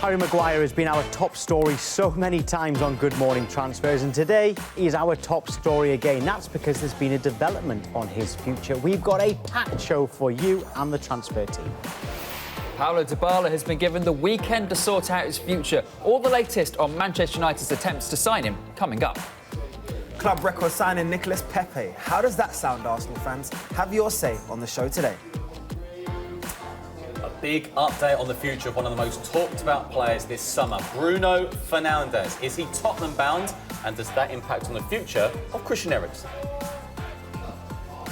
Harry Maguire has been our top story so many times on Good Morning Transfers, and today he is our top story again. That's because there's been a development on his future. We've got a packed show for you and the transfer team. Paulo Dybala has been given the weekend to sort out his future. All the latest on Manchester United's attempts to sign him coming up. Club record signing Nicolas Pepe. How does that sound, Arsenal fans? Have your say on the show today. A big update on the future of one of the most talked about players this summer, Bruno Fernandes. Is he Tottenham bound, and does that impact on the future of Christian Eriksen?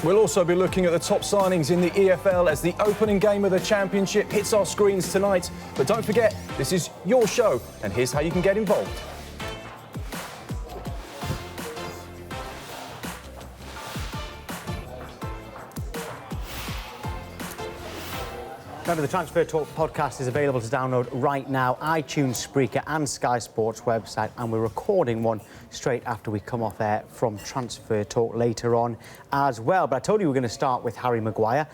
We'll also be looking at the top signings in the EFL as the opening game of the Championship hits our screens tonight. But don't forget, this is your show, and here's how you can get involved. Remember, the Transfer Talk podcast is available to download right now, iTunes, Spreaker and Sky Sports website, and we're recording one straight after we come off air from Transfer Talk later on as well. But I told you we're going to start with Harry Maguire.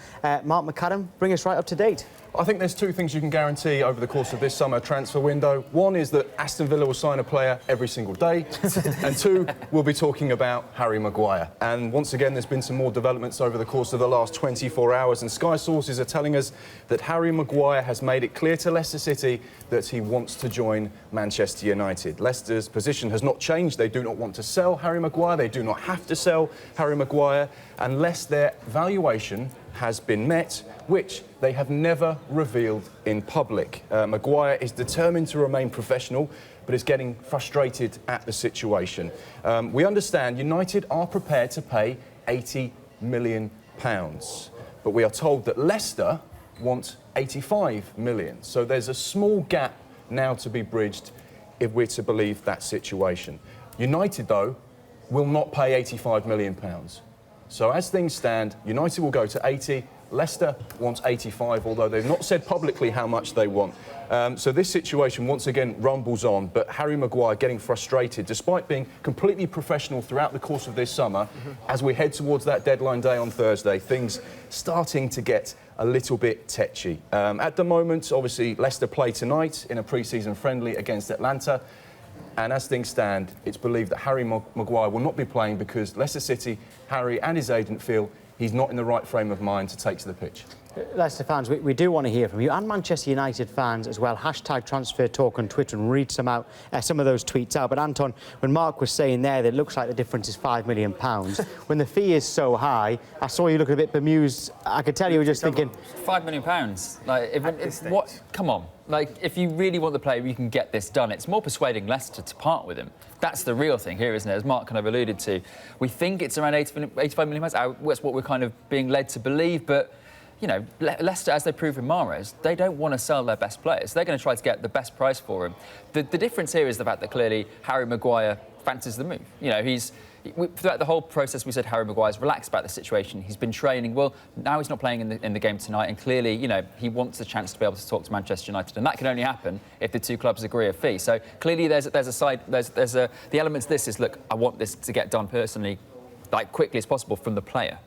Mark McAdam, bring us right up to date. I think there's two things you can guarantee over the course of this summer transfer window. One is that Aston Villa will sign a player every single day. And two, we'll be talking about Harry Maguire. And once again, there's been some more developments over the course of the last 24 hours. And Sky sources are telling us that Harry Maguire has made it clear to Leicester City that he wants to join Manchester United. Leicester's position has not changed. They do not want to sell Harry Maguire. They do not have to sell Harry Maguire unless their valuation has been met, which they have never revealed in public. Maguire is determined to remain professional, but is getting frustrated at the situation. We understand United are prepared to pay £80 million, but we are told that Leicester want £85 million. So there's a small gap now to be bridged if we're to believe that situation. United, though, will not pay £85 million. So as things stand, United will go to 80, Leicester wants 85, although they've not said publicly how much they want. So this situation once again rumbles on, but Harry Maguire getting frustrated, despite being completely professional throughout the course of this summer. As we head towards that deadline day on Thursday, things starting to get a little bit tetchy. At the moment, obviously, Leicester play tonight in a pre-season friendly against Atlanta. And as things stand, it's believed that Harry Maguire will not be playing because Leicester City, Harry and his agent feel he's not in the right frame of mind to take to the pitch. Leicester fans, we do want to hear from you, and Manchester United fans as well. Hashtag Transfer Talk on Twitter and read some of those tweets out. But Anton, when Mark was saying there that it looks like the difference is £5 million, when the fee is so high, I saw you looking a bit bemused. I could tell you were just thinking... £5 million. Like, what? Come on. Like, if you really want the player, you can get this done. It's more persuading Leicester to part with him. That's the real thing here, isn't it? As Mark kind of alluded to. We think it's around £85 million. That's what we're kind of being led to believe, but... You know, Leicester, as they proved with Mahrez, they don't want to sell their best players. They're going to try to get the best price for him. The difference here is the fact that clearly Harry Maguire fancies the move. You know, throughout the whole process, we said Harry Maguire's relaxed about the situation. He's been training. Well, now he's not playing in the game tonight, and clearly, you know, he wants a chance to be able to talk to Manchester United, and that can only happen if the two clubs agree a fee. So clearly, the elements. This is, look, I want this to get done personally, like quickly as possible from the player.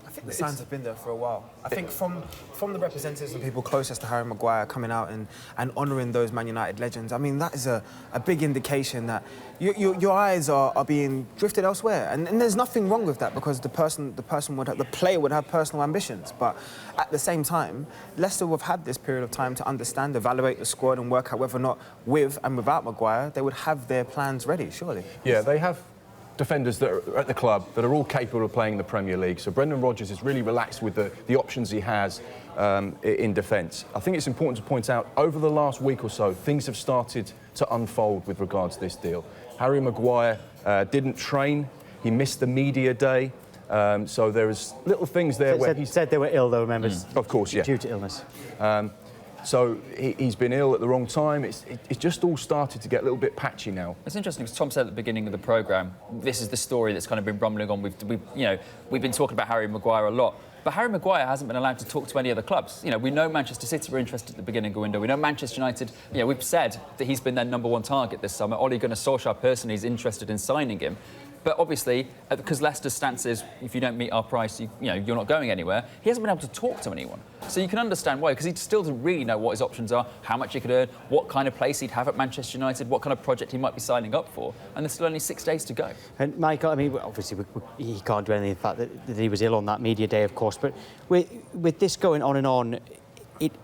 I think the signs have been there for a while. I think from the representatives and people closest to Harry Maguire coming out and honouring those Man United legends, I mean, that is a big indication that your eyes are being drifted elsewhere. And there's nothing wrong with that because the player would have personal ambitions. But at the same time, Leicester have had this period of time to understand, evaluate the squad and work out whether or not with and without Maguire, they would have their plans ready, surely. Yeah, they have defenders that are at the club that are all capable of playing in the Premier League. So Brendan Rodgers is really relaxed with the options he has in defence. I think it's important to point out, over the last week or so, things have started to unfold with regards to this deal. Harry Maguire didn't train. He missed the media day. So there was little things there where he said they were ill, though, remember? Of course, yeah. Due to illness. So he's been ill at the wrong time. It's just all started to get a little bit patchy now. It's interesting because Tom said at the beginning of the programme, this is the story that's kind of been rumbling on. We've been talking about Harry Maguire a lot. But Harry Maguire hasn't been allowed to talk to any other clubs. You know, we know Manchester City were interested at the beginning of the window. We know Manchester United, you know, we've said that he's been their #1 target this summer. Ole Gunnar Solskjaer personally is interested in signing him. But obviously, because Leicester's stance is, if you don't meet our price, you're not going anywhere, he hasn't been able to talk to anyone. So you can understand why, because he still doesn't really know what his options are, how much he could earn, what kind of place he'd have at Manchester United, what kind of project he might be signing up for, and there's still only 6 days to go. And Michael, I mean, obviously he can't do anything. The fact that he was ill on that media day, of course, but with this going on and on,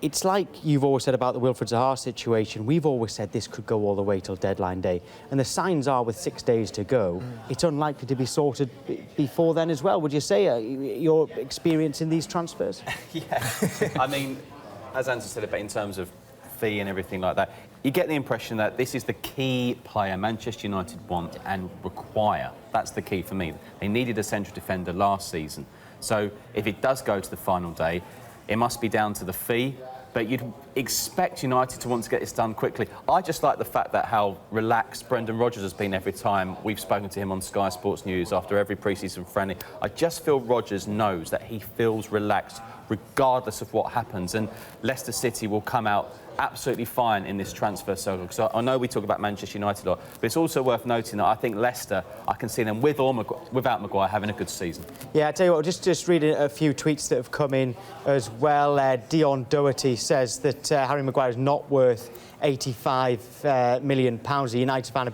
it's like you've always said about the Wilfred Zaha situation. We've always said this could go all the way till deadline day. And the signs are with 6 days to go, it's unlikely to be sorted before then as well. Would you say your experience in these transfers? Yeah. I mean, as Anton said about in terms of fee and everything like that, you get the impression that this is the key player Manchester United want and require. That's the key for me. They needed a central defender last season. So if it does go to the final day, it must be down to the fee, but you'd expect United to want to get this done quickly. I just like the fact that how relaxed Brendan Rodgers has been every time we've spoken to him on Sky Sports News after every pre-season friendly. I just feel Rodgers knows that he feels relaxed regardless of what happens, and Leicester City will come out absolutely fine in this transfer circle. Because I know we talk about Manchester United a lot, but it's also worth noting that I think Leicester, I can see them with or without Maguire having a good season. Yeah, I tell you what, just reading a few tweets that have come in as well. Dion Doherty says that Harry Maguire is not worth £85 million. A United fan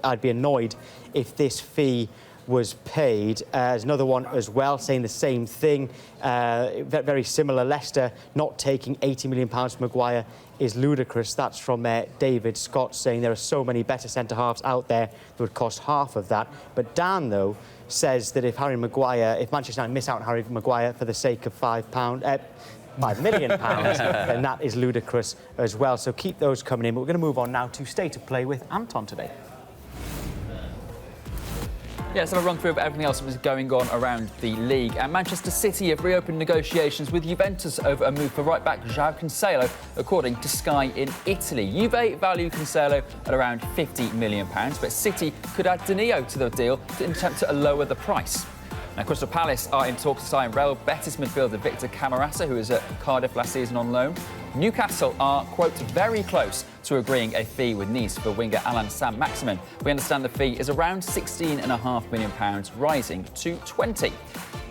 I'd be annoyed if this fee was paid. There's another one as well saying the same thing. Very similar. Leicester not taking £80 million for Maguire is ludicrous. That's from David Scott saying there are so many better centre-halves out there that would cost half of that. But Dan, though, says that if Manchester United miss out on Harry Maguire for the sake of £5 million, then that is ludicrous as well. So keep those coming in. But we're going to move on now to State of Play with Anton today. Yeah, let's have a run through of everything else that was going on around the league. And Manchester City have reopened negotiations with Juventus over a move for right-back João Cancelo, according to Sky in Italy. Juve value Cancelo at around £50 million, but City could add Danilo to the deal to attempt to lower the price. Now, Crystal Palace are in talks to sign Real Betis midfielder Victor Camarasa, who was at Cardiff last season on loan. Newcastle are, quote, very close to agreeing a fee with Nice for winger Alan Saint-Maximin. We understand the fee is around £16.5 million, rising to 20.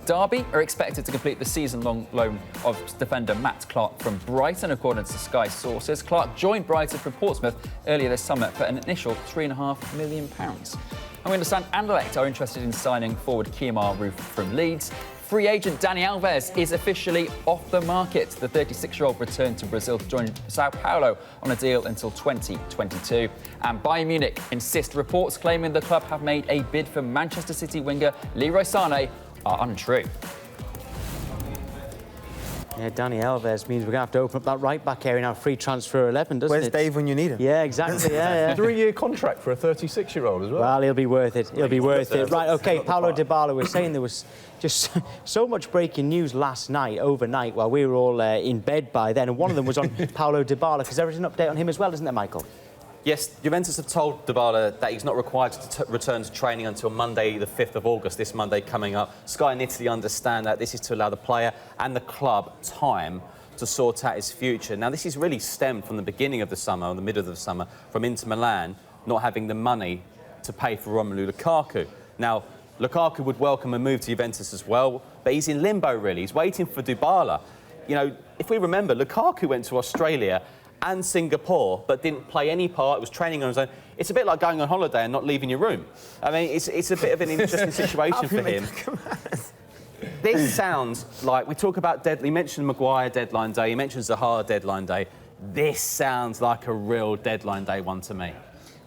Derby are expected to complete the season-long loan of defender Matt Clark from Brighton, according to Sky sources. Clark joined Brighton from Portsmouth earlier this summer for an initial £3.5 million. And we understand Anderlecht are interested in signing forward Kemar Roofe from Leeds. Free agent Dani Alves is officially off the market. The 36-year-old returned to Brazil to join Sao Paulo on a deal until 2022. And Bayern Munich insist reports claiming the club have made a bid for Manchester City winger Leroy Sané are untrue. Yeah, Dani Alves means we're going to have to open up that right-back area now. Free transfer 11, doesn't Where's it? Dave when you need him? Yeah, exactly. Yeah. 3-year contract for a 36-year-old as well. Well, he'll be worth it. He'll be worth it. Right, OK, Paulo Dybala was saying there was just so much breaking news overnight, while we were all in bed by then. And one of them was on Paulo Dybala, because there is an update on him as well, isn't there, Michael? Yes, Juventus have told Dybala that he's not required to return to training until Monday, the 5th of August, this Monday coming up. Sky in Italy understand that this is to allow the player and the club time to sort out his future. Now, this is really stemmed from the beginning of the summer, or the middle of the summer, from Inter Milan not having the money to pay for Romelu Lukaku. Now, Lukaku would welcome a move to Juventus as well, but he's in limbo, really. He's waiting for Dybala. You know, if we remember, Lukaku went to Australia and Singapore, but didn't play any part, was training on his own. It's a bit like going on holiday and not leaving your room. I mean, it's a bit of an interesting situation for him. This sounds like, we talk about he mentioned Maguire deadline day, he mentioned Zaha deadline day. This sounds like a real deadline day one to me.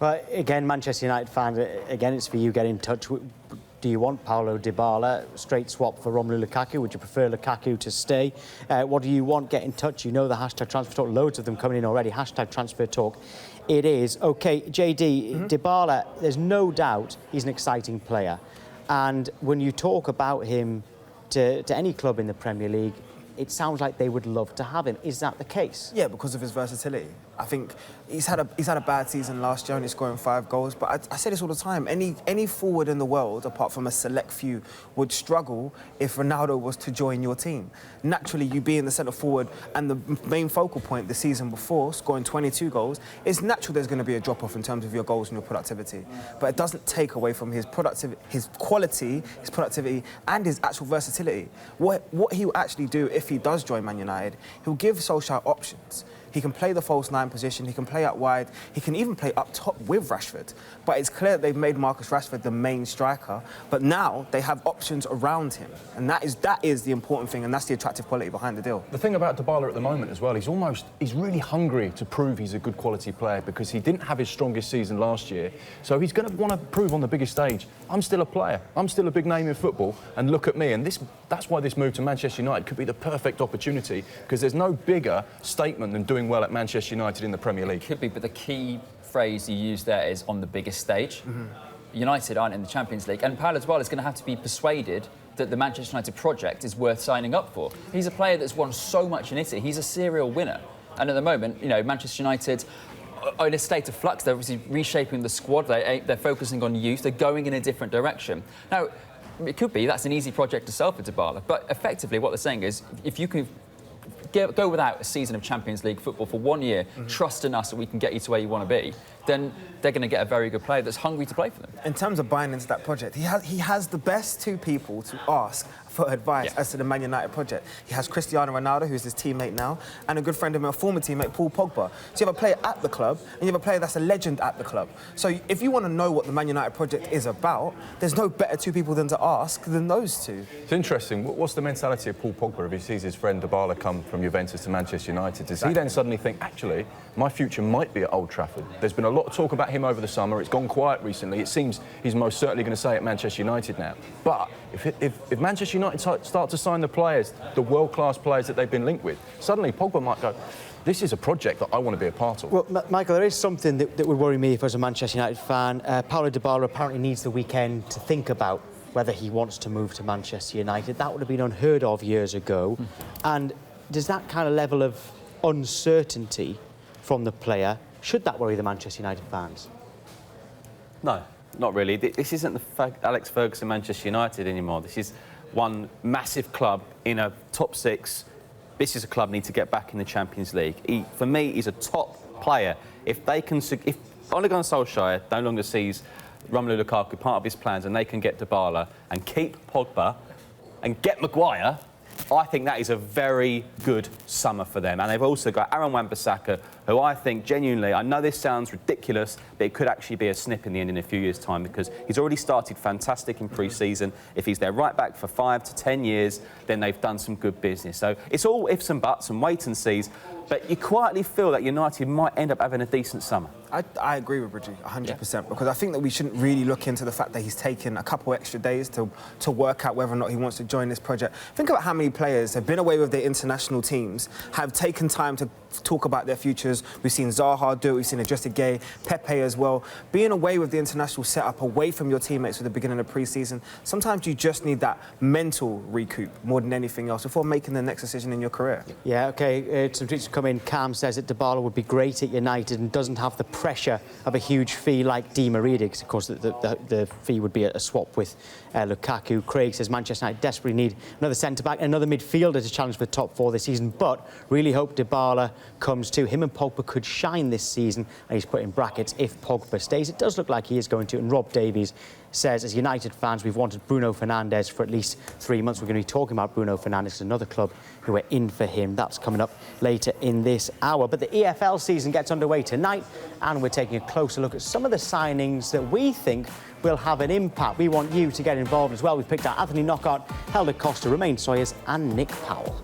Well, again, Manchester United fans, again, it's for you, get in touch. Do you want Paulo Dybala, straight swap for Romelu Lukaku? Would you prefer Lukaku to stay? What do you want? Get in touch. You know the hashtag transfer talk. Loads of them coming in already. Hashtag transfer talk. It is. OK, JD, Dybala, there's no doubt he's an exciting player. And when you talk about him to any club in the Premier League, it sounds like they would love to have him. Is that the case? Yeah, because of his versatility. I think he's had a bad season last year, only scoring 5 goals. But I say this all the time: any forward in the world, apart from a select few, would struggle if Ronaldo was to join your team. Naturally, you being the centre forward and the main focal point the season before, scoring 22 goals, it's natural there's going to be a drop-off in terms of your goals and your productivity. But it doesn't take away from his productivity, his quality, his productivity, and his actual versatility. What he will actually do if he does join Man United, he'll give Solskjaer options. He can play the false 9 position, he can play out wide, he can even play up top with Rashford. But it's clear that they've made Marcus Rashford the main striker, but now they have options around him. And that is the important thing, and that's the attractive quality behind the deal. The thing about Dybala at the moment as well, he's really hungry to prove he's a good quality player because he didn't have his strongest season last year. So he's going to want to prove on the biggest stage, I'm still a player, I'm still a big name in football, and look at me. And that's why this move to Manchester United could be the perfect opportunity, because there's no bigger statement than doing well at Manchester United in the Premier League. Could be, but the key phrase you use there is on the biggest stage. United aren't in the Champions League, and Paulo Dybala is going to have to be persuaded that the Manchester United project is worth signing up for. He's a player that's won so much in Italy. He's a serial winner. And at the moment, you know, Manchester United are in a state of flux. They're obviously reshaping the squad. They're focusing on youth. They're going in a different direction. Now, it could be that's an easy project to sell for Dybala, but effectively what they're saying is if you can go without a season of Champions League football for 1 year, trust in us that we can get you to where you want to be, then they're going to get a very good player that's hungry to play for them. In terms of buying into that project, he has the best 2 people to ask for advice as to the Man United project. He has Cristiano Ronaldo, who's his teammate now, and a good friend of him, a former teammate, Paul Pogba. So you have a player at the club, and you have a player that's a legend at the club. So if you want to know what the Man United project is about, there's no better 2 people than to ask than those 2. It's interesting. What's the mentality of Paul Pogba if he sees his friend Dybala come from Juventus to Manchester United? Does he then suddenly think, actually, my future might be at Old Trafford? There's been a lot of talk about him over the summer. It's gone quiet recently. It seems he's most certainly going to stay at Manchester United now. But if Manchester United start to sign the players, the world-class players that they've been linked with, suddenly Pogba might go, this is a project that I want to be a part of. Well, Michael, there is something that would worry me if I was a Manchester United fan. Paulo Dybala apparently needs the weekend to think about whether he wants to move to Manchester United. That would have been unheard of years ago. And does that kind of level of uncertainty from the player, should that worry the Manchester United fans? No, not really. This isn't the Alex Ferguson Manchester United anymore. This is one massive club in a top 6. This is a club need to get back in the Champions League. For me, he's a top player. If Ole Gunnar Solskjaer no longer sees Romelu Lukaku part of his plans and they can get Dybala and keep Pogba and get Maguire, I think that is a very good summer for them. And they've also got Aaron Wan-Bissaka, who I think genuinely, I know this sounds ridiculous, but it could actually be a snip in the end in a few years' time, because he's already started fantastic in pre-season. If he's their right back for 5 to 10 years, then they've done some good business. So it's all ifs and buts and wait and sees, but you quietly feel that United might end up having a decent summer. I agree with Bridgie 100%, because I think that we shouldn't really look into the fact that he's taken a couple extra days to work out whether or not he wants to join this project. Think about how many players have been away with their international teams, have taken time to talk about their futures. We've seen Zaha do it, we've seen Idrissa Gueye, Pepe as well. Being away with the international setup, away from your teammates at the beginning of pre-season, sometimes you just need that mental recoup more than anything else before making the next decision in your career. Yeah, OK, some tweets have come in. Cam says that Dybala would be great at United and doesn't have the pressure of a huge fee like Di Maria did, because of course the fee would be a swap with Lukaku. Craig says Manchester United desperately need another centre-back and another midfielder to challenge for the top 4 this season, but really hope Dybala comes too. Him and Pogba could shine this season, and he's put in brackets, if Pogba stays. It does look like he is going to. And Rob Davies says, as United fans, we've wanted Bruno Fernandes for at least 3 months. We're going to be talking about Bruno Fernandes, another club who are in for him. That's coming up later in this hour. But the EFL season gets underway tonight, and we're taking a closer look at some of the signings that we think will have an impact. We want you to get involved as well. We've picked out Anthony Knockaert, Helder Costa, Romain Sawyers and Nick Powell.